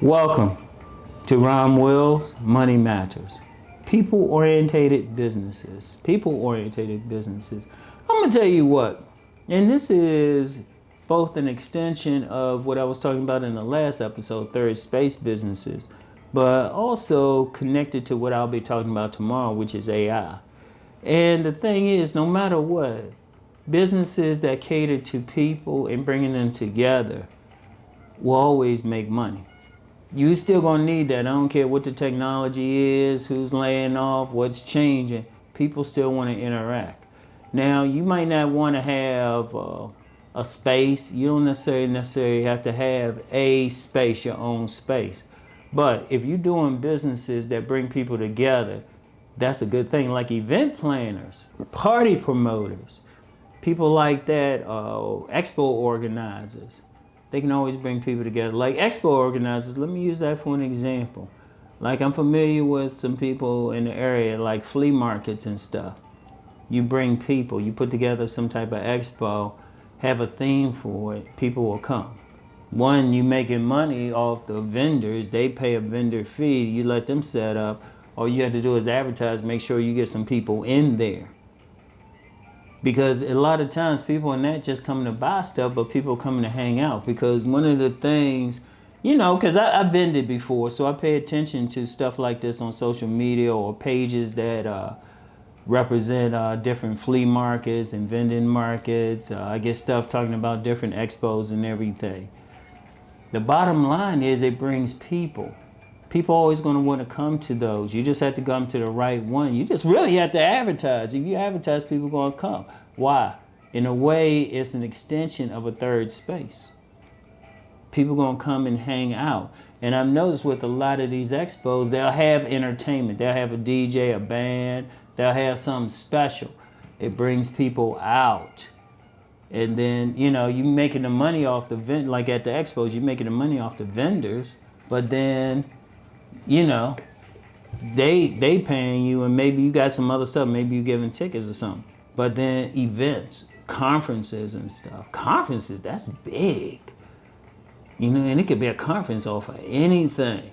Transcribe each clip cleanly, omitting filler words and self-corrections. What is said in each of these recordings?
Welcome to Rom Wills, Money Matters. People-orientated businesses. People-orientated businesses. I'm gonna tell you what, and this is both an extension of what I was talking about in the last episode, third space businesses, but also connected to what I'll be talking about tomorrow, which is AI. And the thing is, no matter what, businesses that cater to people and bringing them together will always make money. You still gonna need that. I don't care what the technology is, who's laying off, what's changing. People still want to interact. Now, you might not want to have a space. You don't necessarily have to have a space, your own space. But if you're doing businesses that bring people together, that's a good thing. Like event planners, party promoters, people like that, expo organizers. They can always bring people together. Like expo organizers, let me use that for an example. Like I'm familiar with some people in the area, like flea markets and stuff. You bring people, you put together some type of expo, have a theme for it, people will come. One, you making money off the vendors, they pay a vendor fee, you let them set up. All you have to do is advertise, make sure you get some people in there. Because a lot of times people are not just coming to buy stuff, but people coming to hang out. Because one of the things, because I've vended before, so I pay attention to stuff like this on social media or pages that represent different flea markets and vending markets. I get stuff talking about different expos and everything. The bottom line is it brings people. People are always going to want to come to those. You just have to come to the right one. You just really have to advertise. If you advertise, people are going to come. Why? In a way, it's an extension of a third space. People are going to come and hang out. And I've noticed with a lot of these expos, they'll have entertainment. They'll have a DJ, a band. They'll have something special. It brings people out. And then, you're making the money off the like at the expos, you're making the money off the vendors. But then, they paying you, and maybe you got some other stuff, maybe you giving tickets or something. But then events, conferences and stuff. Conferences, that's big. And it could be a conference off of anything.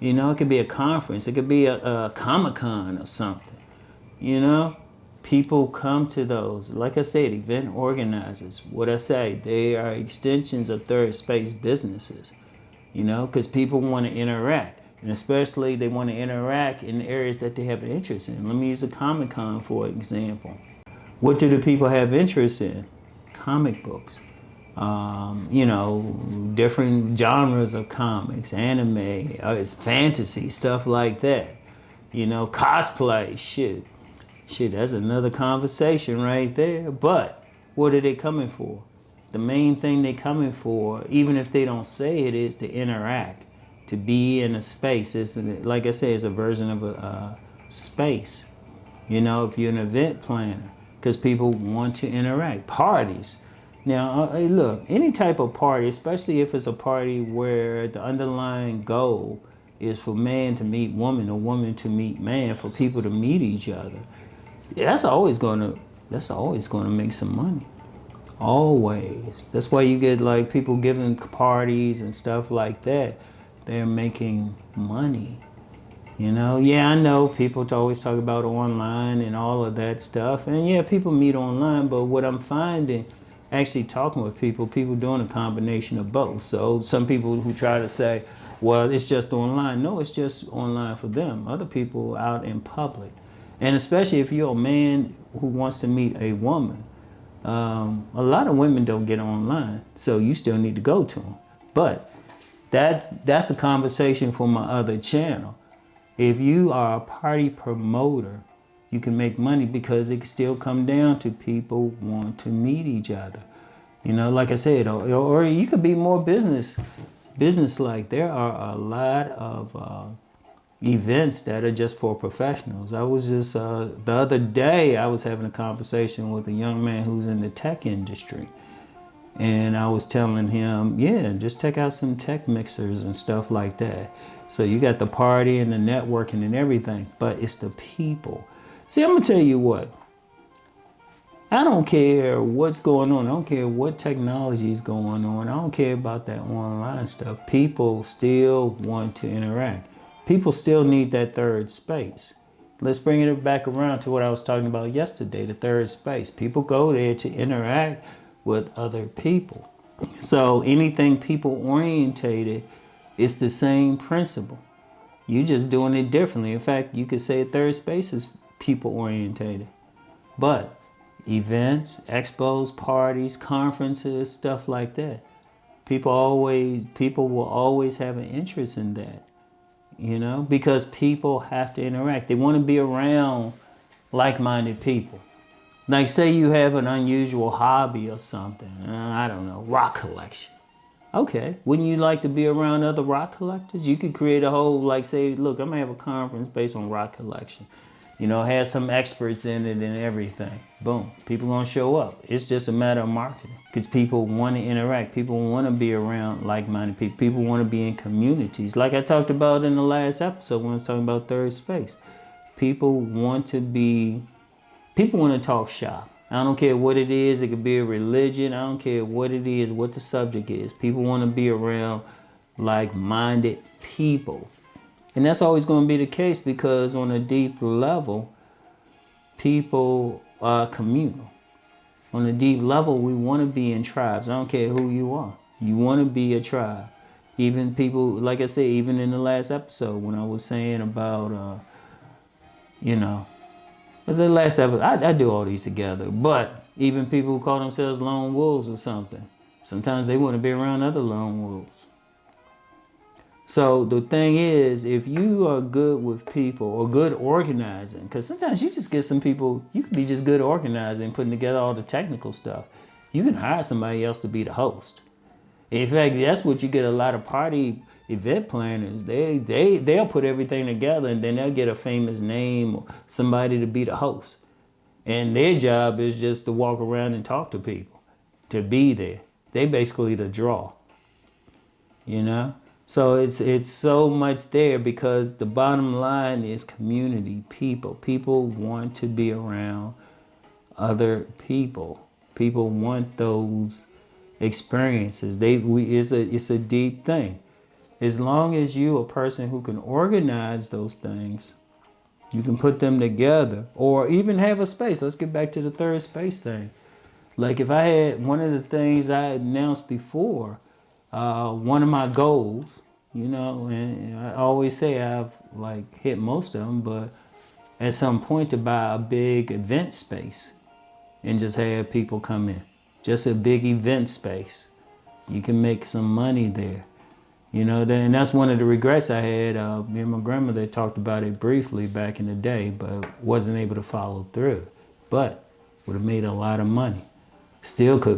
It could be a conference, it could be a Comic-Con or something. People come to those. Like I said, event organizers, what I say, they are extensions of third space businesses. Because people want to interact. And especially they want to interact in areas that they have an interest in. Let me use a Comic-Con for example. What do the people have interest in? Comic books. Different genres of comics, anime, it's fantasy, stuff like that. Cosplay, shit, that's another conversation right there. But what are they coming for? The main thing they're coming for, even if they don't say it, is to interact. To be in a space. It's, like I said, it's a version of a space. If you're an event planner, because people want to interact. Parties. Now, look, any type of party, especially if it's a party where the underlying goal is for man to meet woman or woman to meet man, for people to meet each other, that's always going to make some money. Always. That's why you get like people giving parties and stuff like that. They're making money. Yeah, I know people always talk about online and all of that stuff. And yeah, people meet online, but what I'm finding, actually talking with people doing a combination of both. So some people who try to say, well, it's just online. No, it's just online for them. Other people out in public. And especially if you're a man who wants to meet a woman, a lot of women don't get online, so you still need to go to them. But that's a conversation for my other channel. If you are a party promoter, you can make money because it can still come down to people want to meet each other. Like I said, or you could be more business-like. There are a lot of events that are just for professionals. I was just, the other day, I was having a conversation with a young man who's in the tech industry. And I was telling him, yeah, just check out some tech mixers and stuff like that. So you got the party and the networking and everything, but it's the people. See, I'm gonna tell you what. I don't care what's going on. I don't care what technology is going on. I don't care about that online stuff. People still want to interact. People still need that third space. Let's bring it back around to what I was talking about yesterday, the third space. People go there to interact with other people. So anything people orientated, it's the same principle. You're just doing it differently. In fact, you could say third space is people orientated. But events, expos, parties, conferences, stuff like that. People will always have an interest in that, because people have to interact. They want to be around like-minded people. Like say you have an unusual hobby or something, I don't know, rock collection. Okay, wouldn't you like to be around other rock collectors? You could create a whole, like say, look, I'm gonna have a conference based on rock collection. Have some experts in it and everything. Boom, people gonna show up. It's just a matter of marketing because people want to interact. People want to be around like-minded people. People want to be in communities. Like I talked about in the last episode when I was talking about third space. People want to talk shop. I don't care what it is. It could be a religion. I don't care what it is, what the subject is. People want to be around like-minded people. And that's always going to be the case because on a deep level, people are communal. On a deep level, we want to be in tribes. I don't care who you are. You want to be a tribe. Even people, like I said, even in the last episode when I was saying about, it's the last episode. I do all these together. But even people who call themselves lone wolves or something, sometimes they want to be around other lone wolves. So the thing is, if you are good with people or good organizing, because sometimes you just get some people, you could be just good organizing, putting together all the technical stuff. You can hire somebody else to be the host. In fact, that's what you get a lot of party event planners. They'll put everything together and then they'll get a famous name or somebody to be the host. And their job is just to walk around and talk to people, to be there. They basically the draw, So it's so much there because the bottom line is community, people. People want to be around other people. People want those experiences. It's a deep thing. As long as you're a person who can organize those things, you can put them together or even have a space. Let's get back to the third space thing. Like if I had one of the things I announced before, one of my goals, and I always say I've hit most of them, but at some point to buy a big event space and just have people come in. Just a big event space. You can make some money there. And that's one of the regrets I had. Me and my grandmother talked about it briefly back in the day, but wasn't able to follow through. But would have made a lot of money.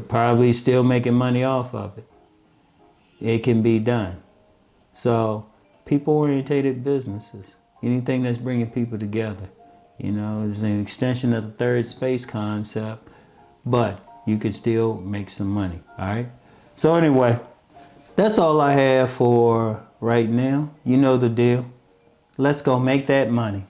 Probably still making money off of it. It can be done. So people-orientated businesses, anything that's bringing people together, is an extension of the third space concept, but you could still make some money, all right? So anyway, that's all I have for right now. You know the deal. Let's go make that money.